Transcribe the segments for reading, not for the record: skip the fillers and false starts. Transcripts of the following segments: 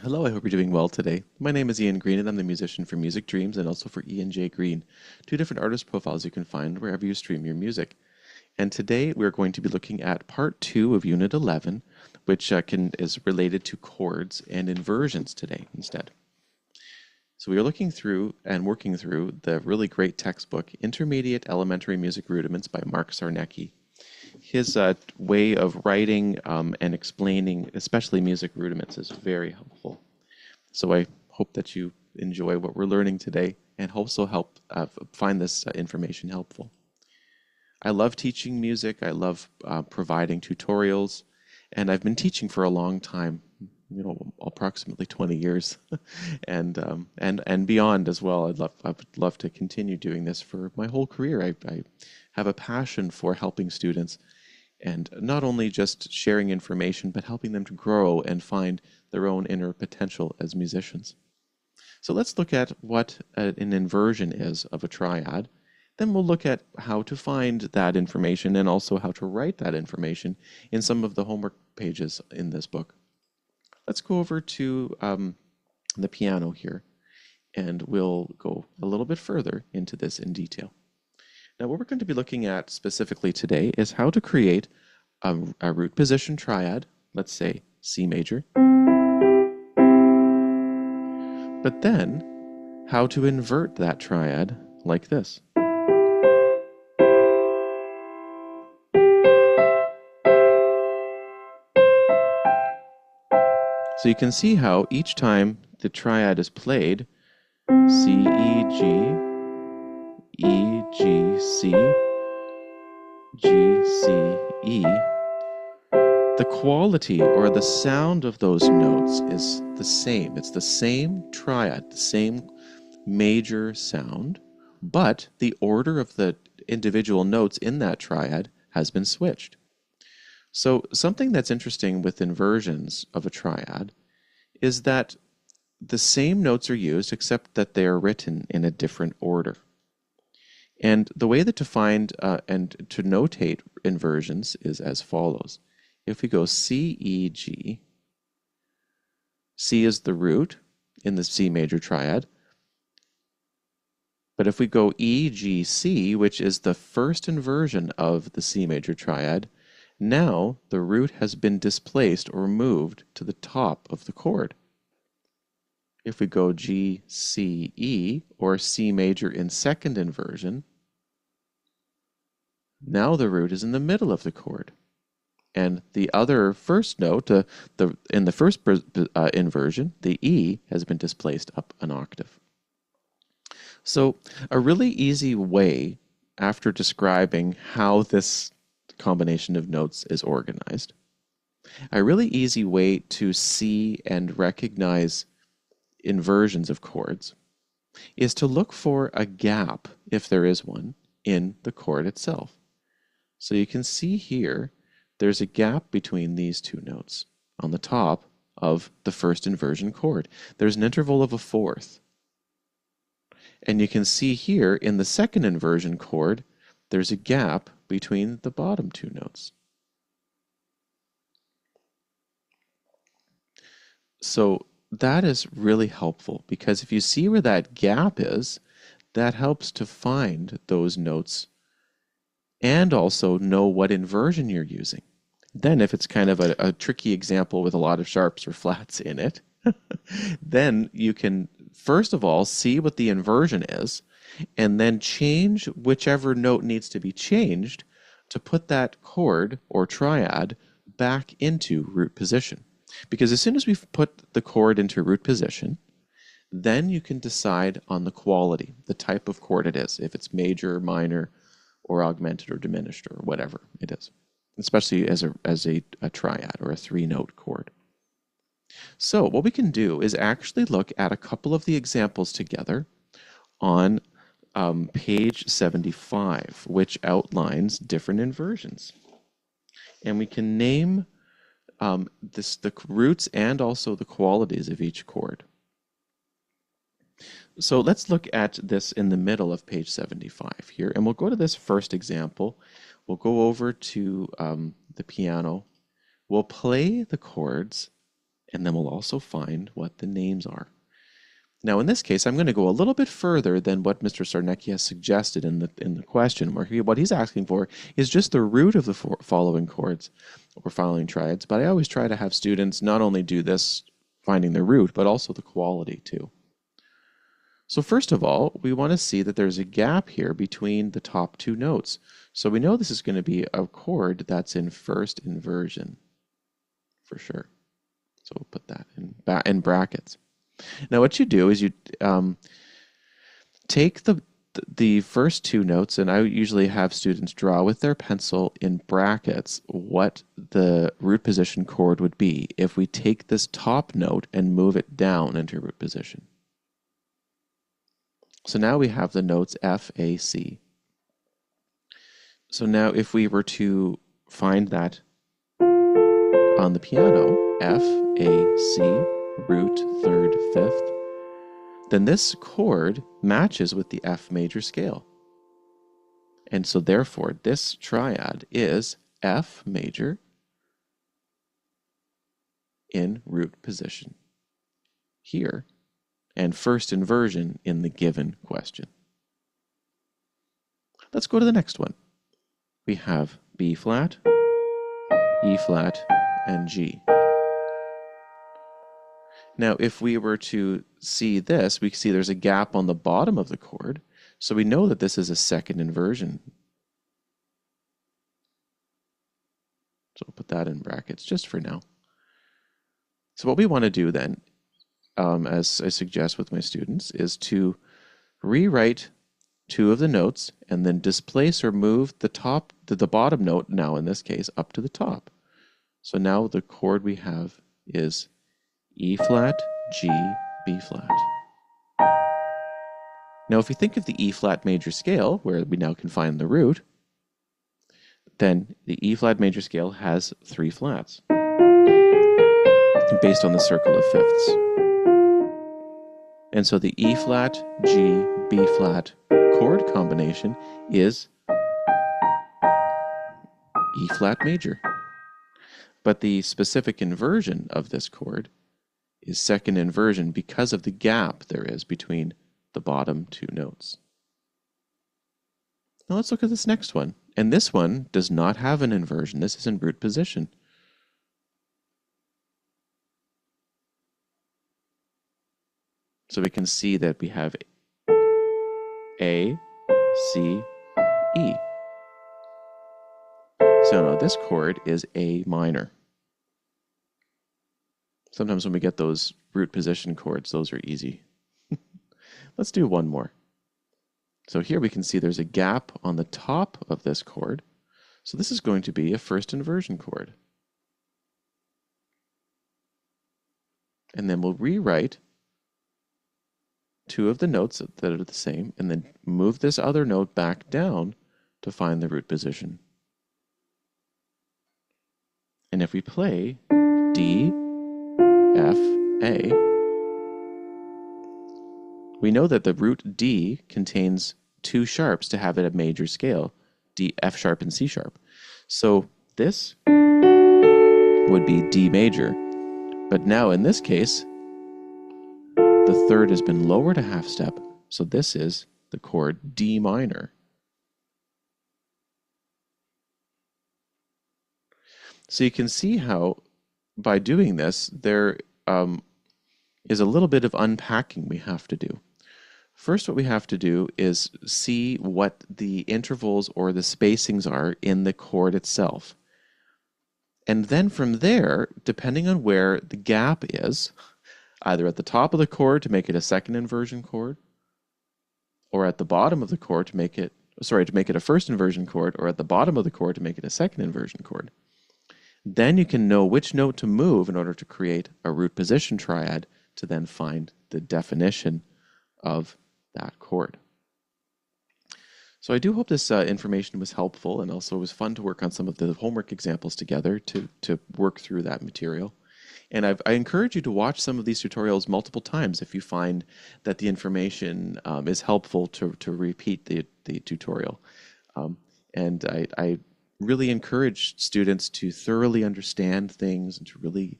Hello, I hope you're doing well today. My name is Ian Green and I'm the musician for Music Dreams and also for Ian J. Green, two different artist profiles you can find wherever you stream your music. And today we're going to be looking at part 2 of Unit 11, which is related to chords and inversions today instead. So we are looking through and working through the really great textbook, Intermediate Elementary Music Rudiments by Mark Sarnecki. His way of writing and explaining, especially music rudiments, is very helpful. So I hope that you enjoy what we're learning today and also help find this information helpful. I love teaching music. I love providing tutorials, and I've been teaching for a long time, approximately 20 years, and beyond as well. I would love to continue doing this for my whole career. I have a passion for helping students, and not only just sharing information, but helping them to grow and find their own inner potential as musicians. So let's look at what an inversion is of a triad. Then we'll look at how to find that information and also how to write that information in some of the homework pages in this book. Let's go over to the piano here, and we'll go a little bit further into this in detail. Now, what we're going to be looking at specifically today is how to create a root position triad, let's say C major, but then how to invert that triad like this. So you can see how each time the triad is played, C, E, G, E, G, C, G, C, E, the quality or the sound of those notes is the same. It's the same triad, the same major sound, but the order of the individual notes in that triad has been switched. So something that's interesting with inversions of a triad is that the same notes are used except that they are written in a different order. And the way that to find and to notate inversions is as follows. If we go C, E, G, C is the root in the C major triad. But if we go E, G, C, which is the first inversion of the C major triad, now the root has been displaced or moved to the top of the chord. If we go G, C, E, or C major in second inversion, now the root is in the middle of the chord. And the other first note, in the first inversion, the E has been displaced up an octave. So a really easy way, after describing how this combination of notes is organized, a really easy way to see and recognize inversions of chords is to look for a gap, if there is one, in the chord itself. So you can see here, there's a gap between these two notes on the top of the first inversion chord. There's an interval of a fourth. And you can see here in the second inversion chord, there's a gap between the bottom two notes. So that is really helpful because if you see where that gap is, that helps to find those notes and also know what inversion you're using. Then if it's kind of a tricky example with a lot of sharps or flats in it, then you can first of all see what the inversion is and then change whichever note needs to be changed to put that chord or triad back into root position. Because as soon as we've put the chord into root position, then you can decide on the quality, the type of chord it is, if it's major, minor, or augmented or diminished or whatever it is, especially as a triad or a three-note chord. So what we can do is actually look at a couple of the examples together on page 75, which outlines different inversions. And we can name the roots and also the qualities of each chord. So let's look at this in the middle of page 75 here, and we'll go to this first example. We'll go over to the piano. We'll play the chords and then we'll also find what the names are. Now, in this case, I'm going to go a little bit further than what Mr. Sarnecki has suggested in the question, where what he's asking for is just the root of the following chords or following triads. But I always try to have students not only do this, finding the root, but also the quality too. So first of all, we want to see that there's a gap here between the top two notes. So we know this is going to be a chord that's in first inversion, for sure. So we'll put that in brackets. Now what you do is you take the first two notes, and I usually have students draw with their pencil in brackets what the root position chord would be if we take this top note and move it down into root position. So now we have the notes F, A, C. So now if we were to find that on the piano, F, A, C, root, third, fifth, then this chord matches with the F major scale. And so therefore, this triad is F major in root position here, and first inversion in the given question. Let's go to the next one. We have B flat, E flat, and G. Now, if we were to see this, we see there's a gap on the bottom of the chord, so we know that this is a second inversion. So we'll put that in brackets just for now. So what we want to do then, as I suggest with my students, is to rewrite two of the notes and then displace or move the bottom note, now in this case, up to the top. So now the chord we have is E flat, G, B flat. Now if we think of the E flat major scale, where we now can find the root, then the E flat major scale has three flats based on the circle of fifths. And so the E flat, G, B flat chord combination is E flat major. But the specific inversion of this chord is second inversion because of the gap there is between the bottom two notes. Now let's look at this next one. And this one does not have an inversion. This is in root position. So we can see that we have A, C, E. So now this chord is A minor. Sometimes when we get those root position chords, those are easy. Let's do one more. So here we can see there's a gap on the top of this chord. So this is going to be a first inversion chord. And then we'll rewrite two of the notes that are the same, and then move this other note back down to find the root position. And if we play D, F, A, we know that the root D contains two sharps to have it a major scale, D, F sharp, and C sharp. So this would be D major. But now in this case, the third has been lowered a half step, so this is the chord D minor. So you can see how by doing this, there is a little bit of unpacking we have to do. First, what we have to do is see what the intervals or the spacings are in the chord itself. And then from there, depending on where the gap is, either at the top of the chord to make it a second inversion chord, or at the bottom of the chord to make it a first inversion chord, or at the bottom of the chord to make it a second inversion chord, then you can know which note to move in order to create a root position triad to then find the definition of that chord. So I do hope this information was helpful, and also it was fun to work on some of the homework examples together to work through that material. And I encourage you to watch some of these tutorials multiple times if you find that the information is helpful to repeat the tutorial. And I really encourage students to thoroughly understand things and to really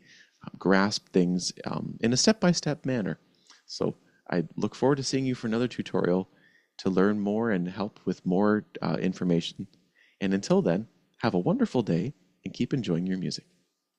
grasp things in a step-by-step manner. So I look forward to seeing you for another tutorial to learn more and help with more information. And until then, have a wonderful day and keep enjoying your music.